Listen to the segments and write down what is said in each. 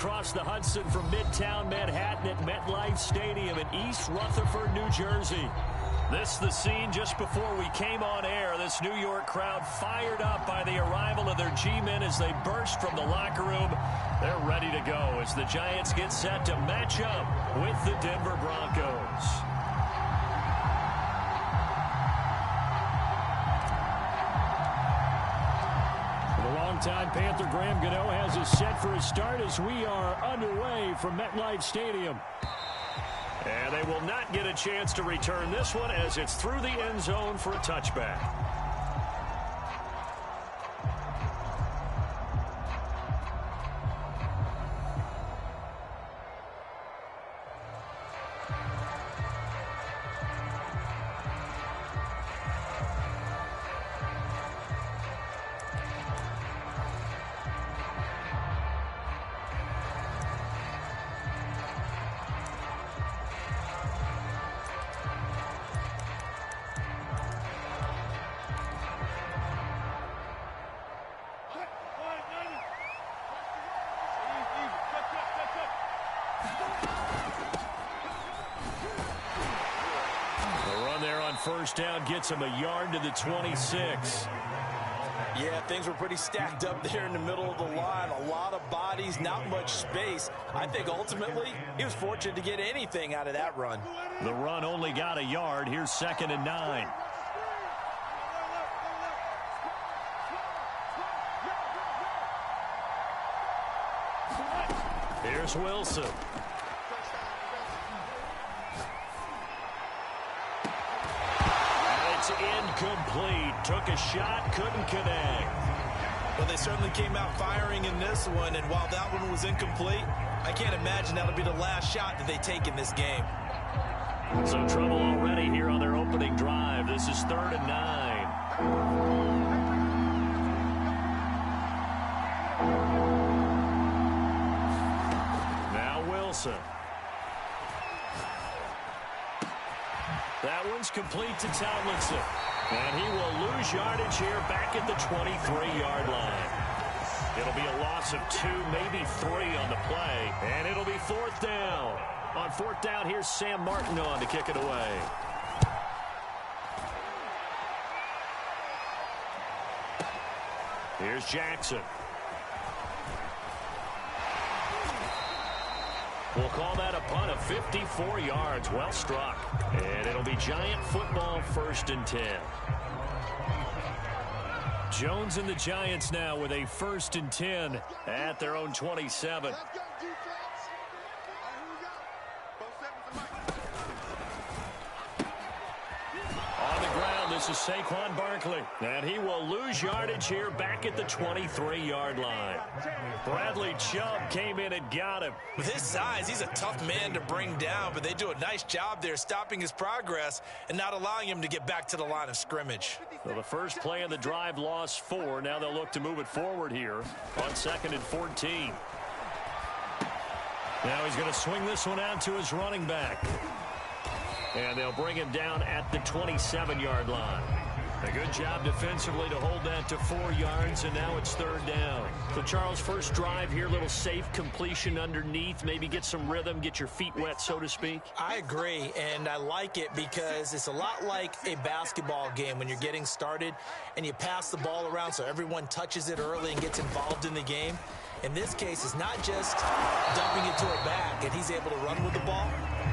across the Hudson from Midtown Manhattan at MetLife Stadium in East Rutherford, New Jersey. This is the scene just before we came on air. This New York crowd fired up by the arrival of their G-men as they burst from the locker room. They're ready to go as the Giants get set to match up with the Denver Broncos. Longtime Panther Graham Gano has us set for a start as we are underway from MetLife Stadium. And they will not get a chance to return this one as it's through the end zone for a touchback. First down gets him a yard to the 26. Yeah, things were pretty stacked up there in the middle of the line. A lot of bodies, not much space. I think ultimately he was fortunate to get anything out of that run. The run only got a yard. Here's 2nd and 9. Here's Wilson. Incomplete. Took a shot, couldn't connect. Well, they certainly came out firing in this one, and while that one was incomplete, I can't imagine that'll be the last shot that they take in this game. So trouble already here on their opening drive. This is 3rd and 9. Now Wilson. That one's complete to Tomlinson. And he will lose yardage here back at the 23-yard line. It'll be a loss of 2, maybe 3 on the play. And it'll be 4th down. On 4th down, here's Sam Martin on to kick it away. Here's Jackson. We'll call that a punt of 54 yards. Well struck. And it'll be Giant football, 1st and 10. Jones and the Giants now with a 1st and 10 at their own 27. On the ground, this is Saquon Barkley. And he will lose yardage here back at the 23-yard line. Bradley Chubb came in and got him. With his size, he's a tough man to bring down, but they do a nice job there stopping his progress and not allowing him to get back to the line of scrimmage. So the first play of the drive lost 4. Now they'll look to move it forward here on 2nd and 14. Now he's going to swing this one out to his running back. And they'll bring him down at the 27-yard line. A good job defensively to hold that to 4 yards, and now it's 3rd down. So, Charles, first drive here, little safe completion underneath, maybe get some rhythm, get your feet wet, so to speak. I agree, and I like it because it's a lot like a basketball game when you're getting started and you pass the ball around so everyone touches it early and gets involved in the game. In this case, it's not just dumping it to a back and he's able to run with the ball,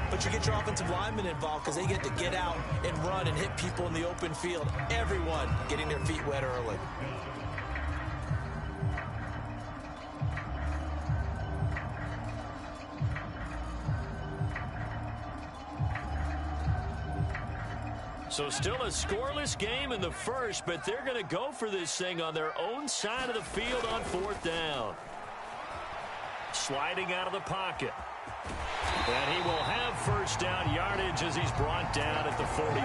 but you get your offensive linemen involved because they get to get out and run and hit people in the open field. Everyone getting their feet wet early. So still a scoreless game in the first, but they're going to go for this thing on their own side of the field on 4th down. Sliding out of the pocket. And he will have 1st down yardage as he's brought down at the 41.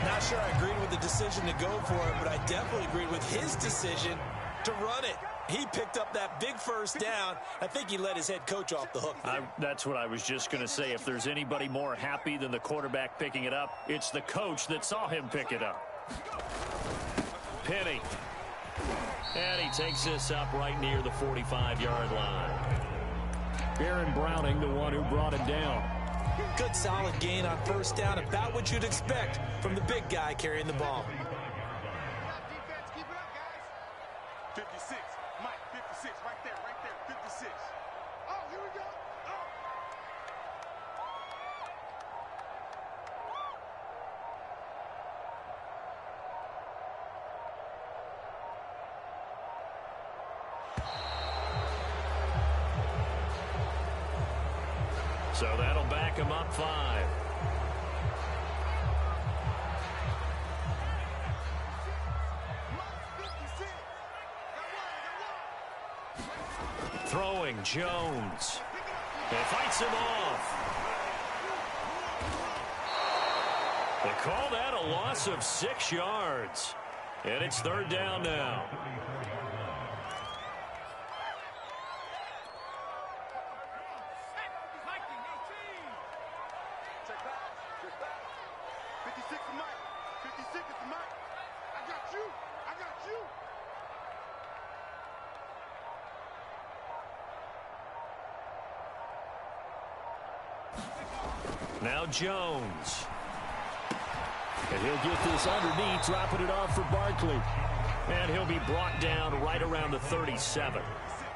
Not sure I agreed with the decision to go for it, but I definitely agreed with his decision to run it. He picked up that big 1st down. I think he let his head coach off the hook. That's what I was just going to say. If there's anybody more happy than the quarterback picking it up, it's the coach that saw him pick it up. Penny. And he takes this up right near the 45-yard line. Aaron Browning, the one who brought him down. Good solid gain on first down, about what you'd expect from the big guy carrying the ball. 56, Mike, 56, right there, 56. Oh, here we go. Oh. So that'll back him up 5. Throwing Jones. He fights him off. They call that a loss of 6 yards. And it's 3rd down now. Now Jones. And he'll get this underneath, dropping it off for Barkley. And he'll be brought down right around the 37.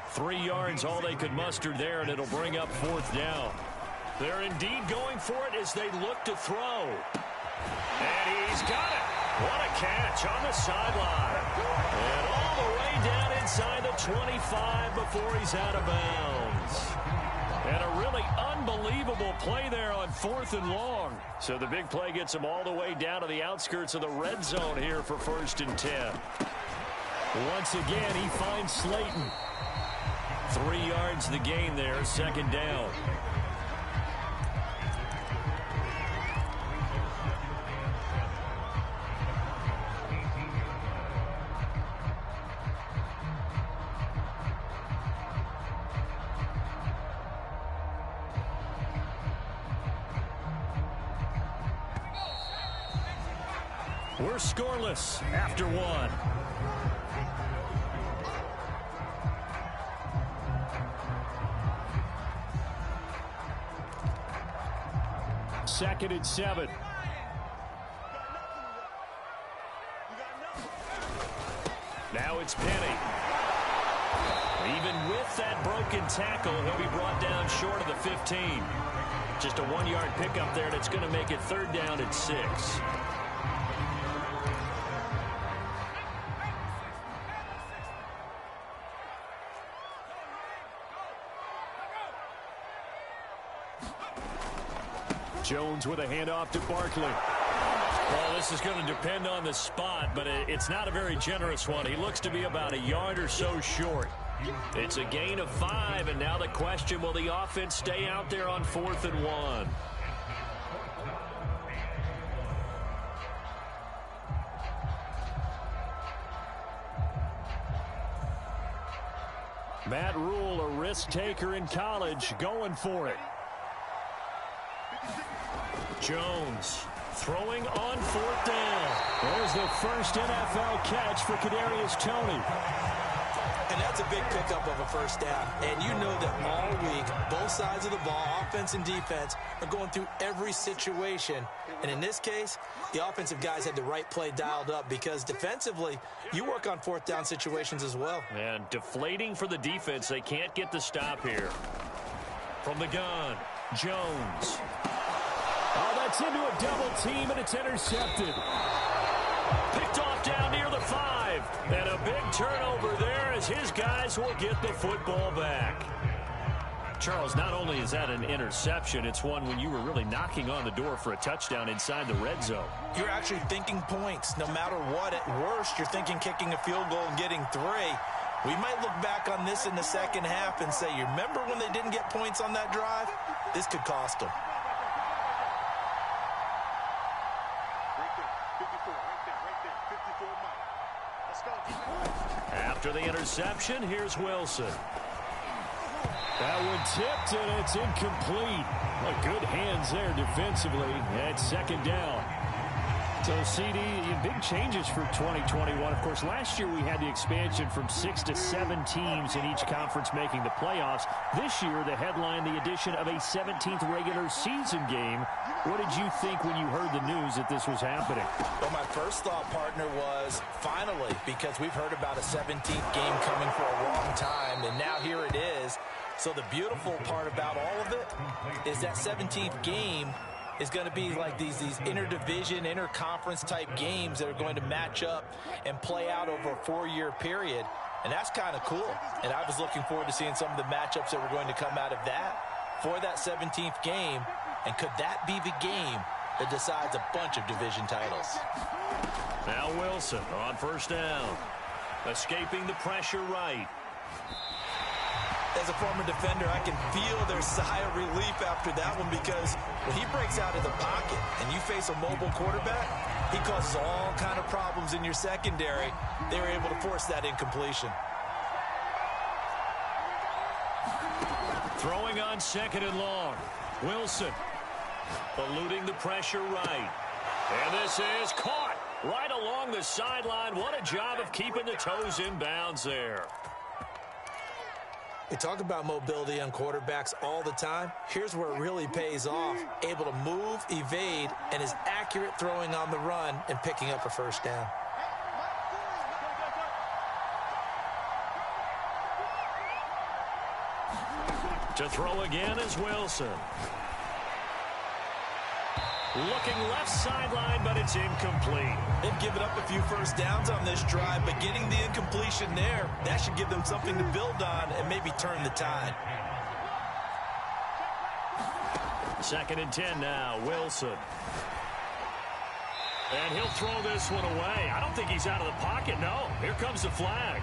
3 yards, all they could muster there, and it'll bring up 4th down. They're indeed going for it as they look to throw. And he's got it. What a catch on the sideline. And all the way down inside the 25 before he's out of bounds. And a really unbelievable play there on 4th and long. So the big play gets him all the way down to the outskirts of the red zone here for 1st and 10. Once again, he finds Slayton. 3 yards the gain there, 2nd down. We're scoreless after 1. Second and 7. Now it's Penny. Even with that broken tackle, he'll be brought down short of the 15. Just a 1-yard pickup there, and it's going to make it 3rd down at 6. Jones with a handoff to Barkley. Well, this is going to depend on the spot, but it's not a very generous one. He looks to be about a yard or so short. It's a gain of 5, and now the question, will the offense stay out there on 4th and 1? Matt Rule, a risk taker in college, going for it. Jones throwing on 4th down. There's the first NFL catch for Kadarius Toney. And that's a big pickup of a 1st down. And you know that all week, both sides of the ball, offense and defense, are going through every situation. And in this case, the offensive guys had the right play dialed up because defensively, you work on 4th down situations as well. And deflating for the defense. They can't get the stop here. From the gun, Jones. Oh, that's into a double team, and it's intercepted. Picked off down near the 5. And a big turnover there as his guys will get the football back. Charles, not only is that an interception, it's one when you were really knocking on the door for a touchdown inside the red zone. You're actually thinking points. No matter what, at worst, you're thinking kicking a field goal and getting 3. We might look back on this in the second half and say, you remember when they didn't get points on that drive? This could cost them. After the interception, here's Wilson. That one tipped, and it's incomplete. Well, good hands there defensively. That's 2nd down. So, CD, big changes for 2021. Of course, last year we had the expansion from 6 to 7 teams in each conference making the playoffs. This year, the headline, the addition of a 17th regular season game. What did you think when you heard the news that this was happening? Well, my first thought, partner, was finally, because we've heard about a 17th game coming for a long time, and now here it is. So the beautiful part about all of it is that 17th game is going to be like these interdivision, interconference type games that are going to match up and play out over a 4-year period. And that's kind of cool. And I was looking forward to seeing some of the matchups that were going to come out of that for that 17th game. And could that be the game that decides a bunch of division titles? Now Wilson on first down. Escaping the pressure right. As a former defender, I can feel their sigh of relief after that one, because when he breaks out of the pocket and you face a mobile quarterback, he causes all kind of problems in your secondary. They were able to force that incompletion. Throwing on second and long. Wilson eluding the pressure right. And this is caught right along the sideline. What a job of keeping the toes in bounds there. We talk about mobility on quarterbacks all the time. Here's where it really pays off. Able to move, evade, and is accurate throwing on the run and picking up a first down. To throw again is Wilson. Looking left sideline, but it's incomplete. They've given up a few first downs on this drive, but getting the incompletion there, that should give them something to build on and maybe turn the tide. 2nd and 10 now, Wilson. And he'll throw this one away. I don't think he's out of the pocket, no. Here comes the flag.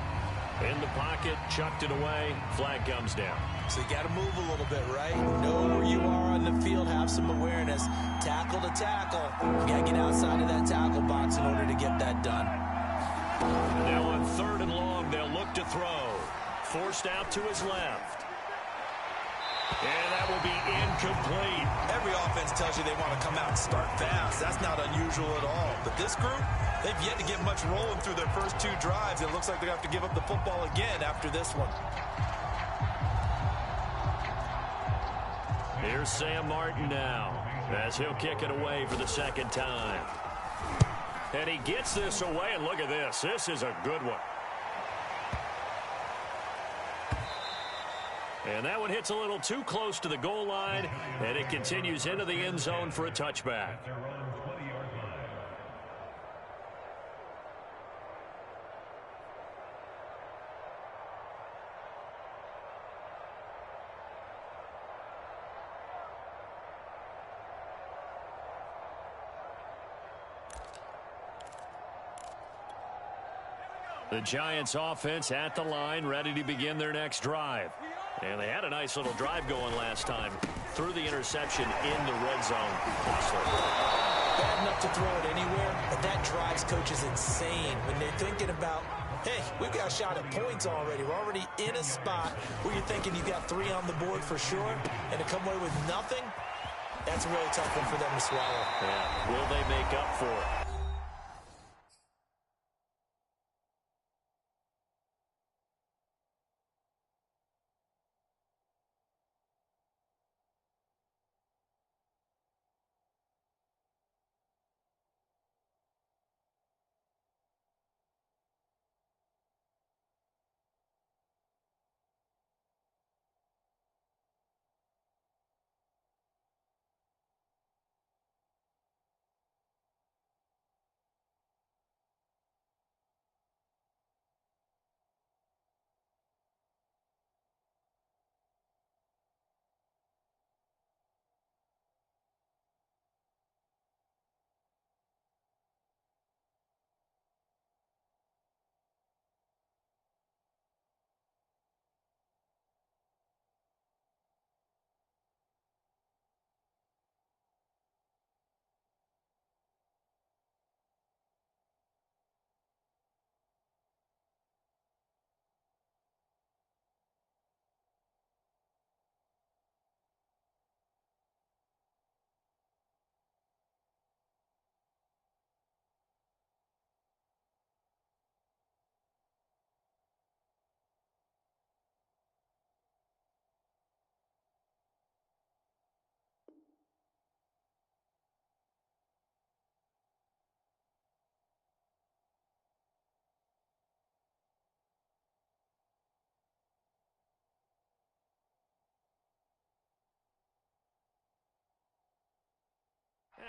In the pocket, chucked it away, flag comes down. So you got to move a little bit, right? Know where you are on the field, have some awareness. Tackle to tackle. You got to get outside of that tackle box in order to get that done. Now on 3rd and long, they'll look to throw. Forced out to his left. And that will be incomplete. Every offense tells you they want to come out and start fast. That's not unusual at all. But this group, they've yet to get much rolling through their first 2 drives. It looks like they're going to have to give up the football again after this one. Here's Sam Martin now, as he'll kick it away for the 2nd time. And he gets this away, and look at this. This is a good one. And that one hits a little too close to the goal line, and it continues into the end zone for a touchback. The Giants offense at the line, ready to begin their next drive. And they had a nice little drive going last time. Threw the interception in the red zone. Bad enough to throw it anywhere, but that drives coaches insane when they're thinking about, hey, we've got a shot at points already. We're already in a spot where you're thinking you've got 3 on the board for sure, and to come away with nothing, that's a really tough one for them to swallow. Yeah. Will they make up for it?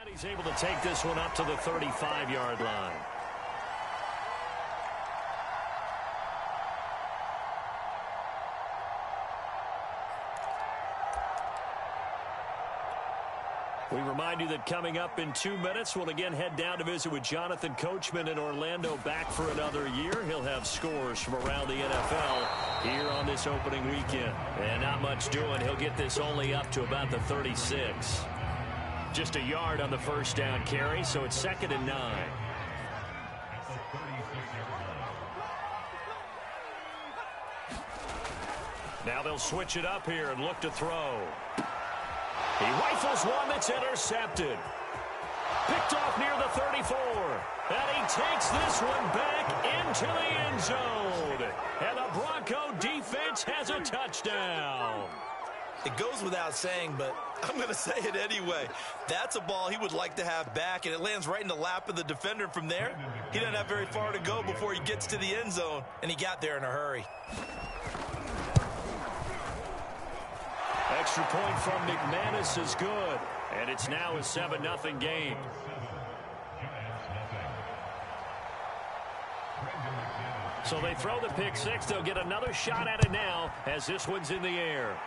And he's able to take this one up to the 35-yard line. We remind you that coming up in 2 minutes, we'll again head down to visit with Jonathan Coachman in Orlando, back for another year. He'll have scores from around the NFL here on this opening weekend. And not much doing. He'll get this only up to about the 36. Just a yard on the first down carry, so it's 2nd and 9. Now they'll switch it up here and look to throw. He rifles one that's intercepted. Picked off near the 34. And he takes this one back into the end zone. And the Bronco defense has a touchdown. It goes without saying, but I'm going to say it anyway. That's a ball he would like to have back, and it lands right in the lap of the defender from there. He doesn't have very far to go before he gets to the end zone, and he got there in a hurry. Extra point from McManus is good. And it's now a 7-0 game. So they throw the pick six. They'll get another shot at it now as this one's in the air.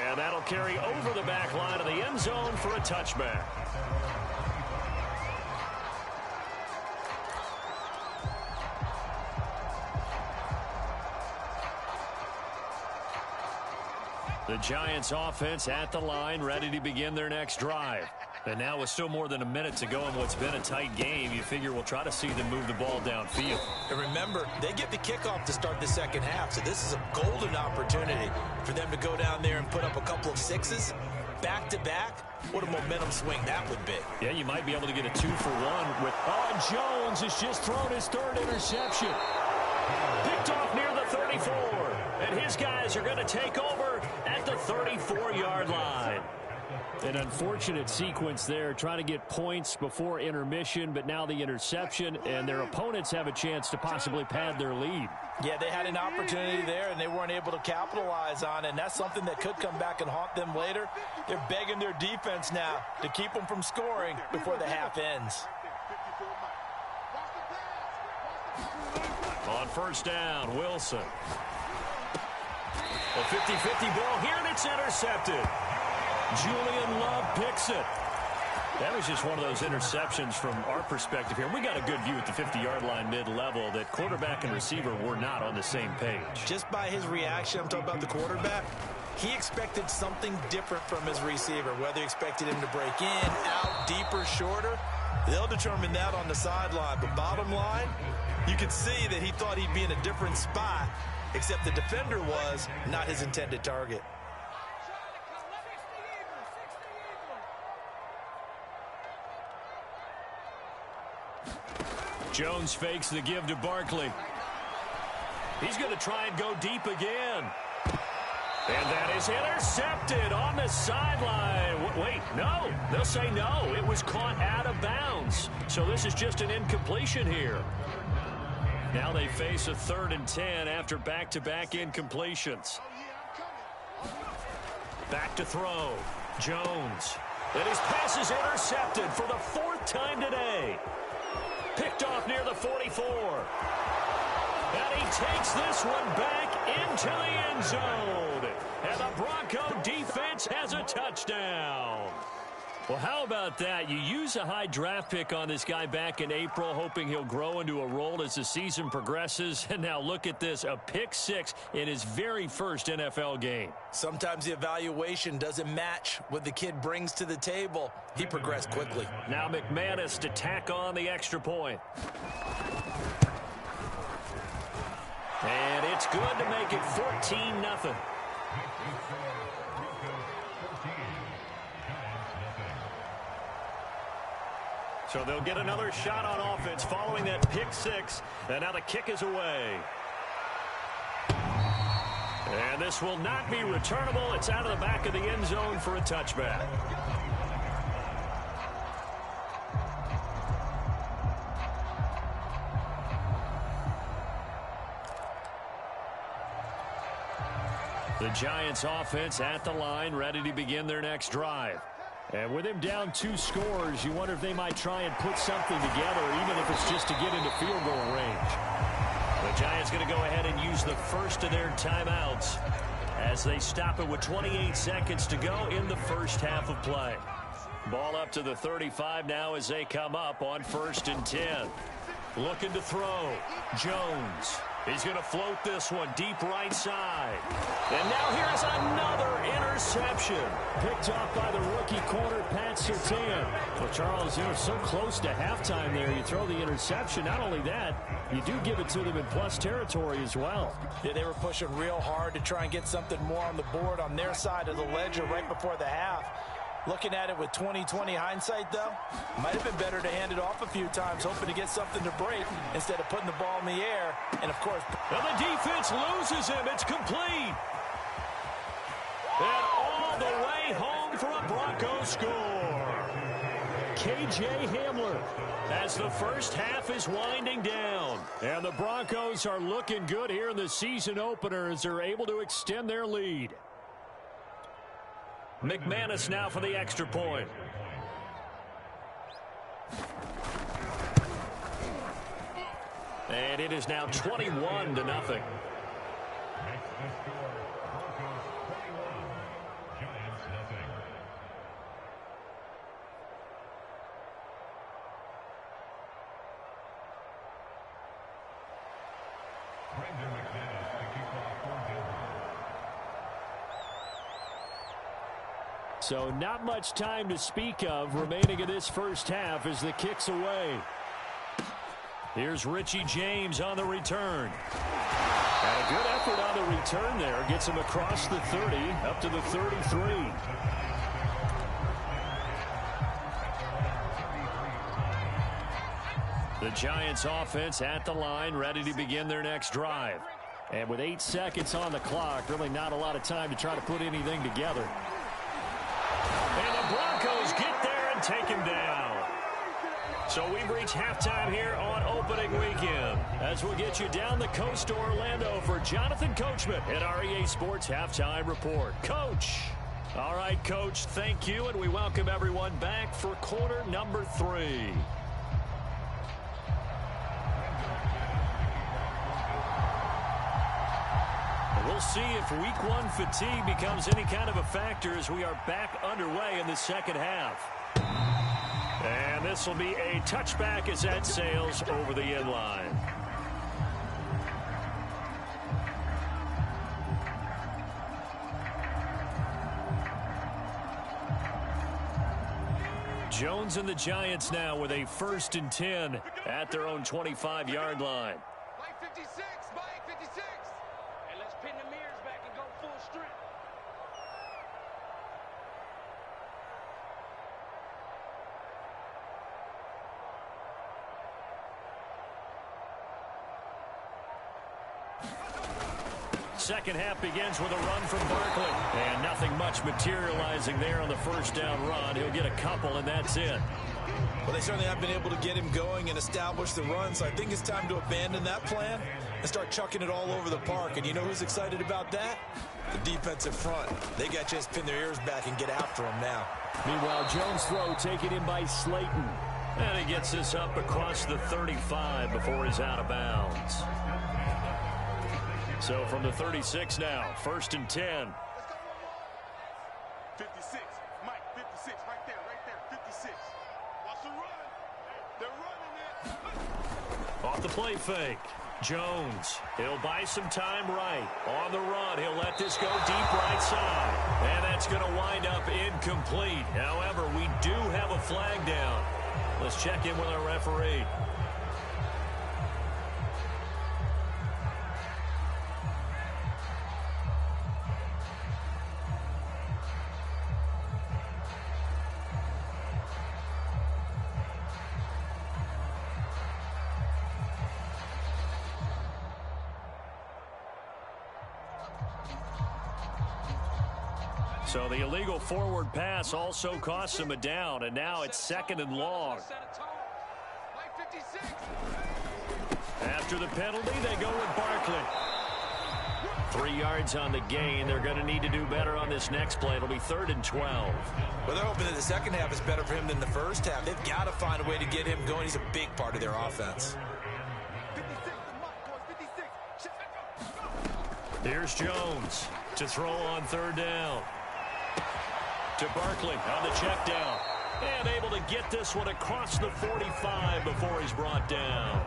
And that'll carry over the back line of the end zone for a touchback. The Giants offense at the line, ready to begin their next drive. And now with still more than a minute to go in what's been a tight game, you figure we'll try to see them move the ball downfield. And remember, they get the kickoff to start the second half, so this is a golden opportunity for them to go down there and put up a couple of sixes back-to-back. What a momentum swing that would be. Yeah, you might be able to get a 2-for-1 with... Jones has just thrown his third interception. Picked off near the 34. And his guys are going to take over at the 34-yard line. An unfortunate sequence there, trying to get points before intermission, but now the interception, and their opponents have a chance to possibly pad their lead. Yeah, they had an opportunity there, and they weren't able to capitalize on it, and that's something that could come back and haunt them later. They're begging their defense now to keep them from scoring before the half ends. On first down, Wilson. A 50-50 ball here, and it's intercepted. Julian Love picks it. That was just one of those interceptions from our perspective here. We got a good view at the 50-yard line mid-level that quarterback and receiver were not on the same page. Just by his reaction, I'm talking about the quarterback, he expected something different from his receiver, whether he expected him to break in, out, deeper, shorter. They'll determine that on the sideline. But bottom line, you could see that he thought he'd be in a different spot, except the defender was not his intended target. Jones fakes the give to Barkley. He's going to try and go deep again. And that is intercepted on the sideline. Wait, no. They'll say no. It was caught out of bounds. So this is just an incompletion here. Now they face a 3rd and 10 after back-to-back incompletions. Back to throw. Jones. And his pass is intercepted for the 4th time today. Picked off near the 44. And he takes this one back into the end zone. And the Bronco defense has a touchdown. Well, how about that? You use a high draft pick on this guy back in April, hoping he'll grow into a role as the season progresses. And now look at this, a pick six in his very first NFL game. Sometimes the evaluation doesn't match what the kid brings to the table. He progressed quickly. Now McManus to tack on the extra point. And it's good to make it 14-0. So they'll get another shot on offense following that pick six. And now the kick is away. And this will not be returnable. It's out of the back of the end zone for a touchback. The Giants offense at the line, ready to begin their next drive. And with him down 2 scores, you wonder if they might try and put something together, even if it's just to get into field goal range. The Giants going to go ahead and use the first of their timeouts as they stop it with 28 seconds to go in the first half of play. Ball up to the 35 now as they come up on 1st and 10. Looking to throw. Jones. He's going to float this one deep right side. And now here's another interception. Picked off by the rookie corner, Pat Surtain. Well, Charles, so close to halftime there. You throw the interception. Not only that, you do give it to them in plus territory as well. Yeah, they were pushing real hard to try and get something more on the board on their side of the ledger right before the half. Looking at it with 20/20 hindsight, though, might have been better to hand it off a few times, hoping to get something to break instead of putting the ball in the air. And, of course, and the defense loses him. It's complete. And all the way home for a Broncos score. K.J. Hamler. As the first half is winding down. And the Broncos are looking good here in the season opener as they're able to extend their lead. McManus now for the extra point. And it is now 21-0. So not much time to speak of remaining in this first half as the kick's away. Here's Richie James on the return. And a good effort on the return there. Gets him across the 30, up to the 33. The Giants offense at the line, ready to begin their next drive. And with 8 seconds on the clock, really not a lot of time to try to put anything together. And the Broncos get there and take him down. So we've reached halftime here on opening weekend. As we'll get you down the coast to Orlando for Jonathan Coachman at our EA Sports Halftime Report. Coach. All right, Coach, thank you, and we welcome everyone back for quarter number 3. We'll see if week 1 fatigue becomes any kind of a factor as we are back underway in the second half. And this will be a touchback as that sails over the end line. Jones and the Giants now with a 1st and 10 at their own 25-yard line. Mike 56, Mike 56. And let's pin the mirrors back and go full strength. Second half begins with a run from Barkley. And nothing much materializing there on the first down run. He'll get a couple, and that's it. Well, they certainly have been able to get him going and establish the run, so I think it's time to abandon that plan and start chucking it all over the park. And you know who's excited about that? The defensive front. They got to just pin their ears back and get after him now. Meanwhile, Jones' throw taken in by Slayton. And he gets this up across the 35 before he's out of bounds. So from the 36 now, 1st and 10. 56, Mike 56, right there, 56. Watch the run. They're running it. Off the play fake. Jones, he'll buy some time right. On the run, he'll let this go deep right side. And that's going to wind up incomplete. However, we do have a flag down. Let's check in with our referee. So the illegal forward pass also costs him a down, and now it's 2nd and long. After the penalty, they go with Barkley. 3 yards on the gain. They're going to need to do better on this next play. It'll be 3rd and 12. Well, they're hoping that the second half is better for him than the first half. They've got to find a way to get him going. He's a big part of their offense. 56, the mark was 56. Here's Jones to throw on 3rd down. To Barkley on the check down. And able to get this one across the 45 before he's brought down.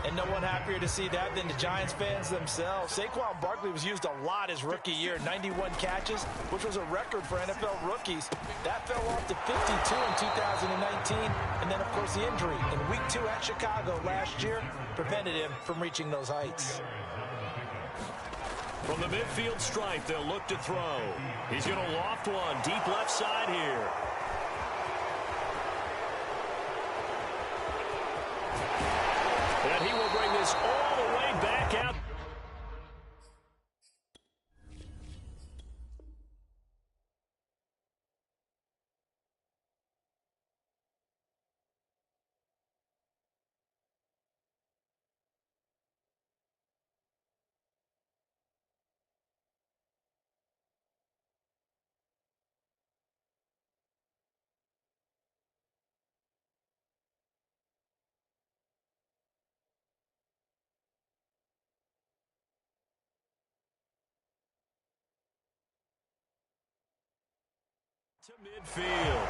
And no one happier to see that than the Giants fans themselves. Saquon Barkley was used a lot his rookie year, 91 catches, which was a record for NFL rookies. That fell off to 52 in 2019. And then, of course, the injury in Week 2 at Chicago last year prevented him from reaching those heights. From the midfield stripe, they'll look to throw. He's going to loft one deep left side here. And he will bring this all the way back out. To midfield.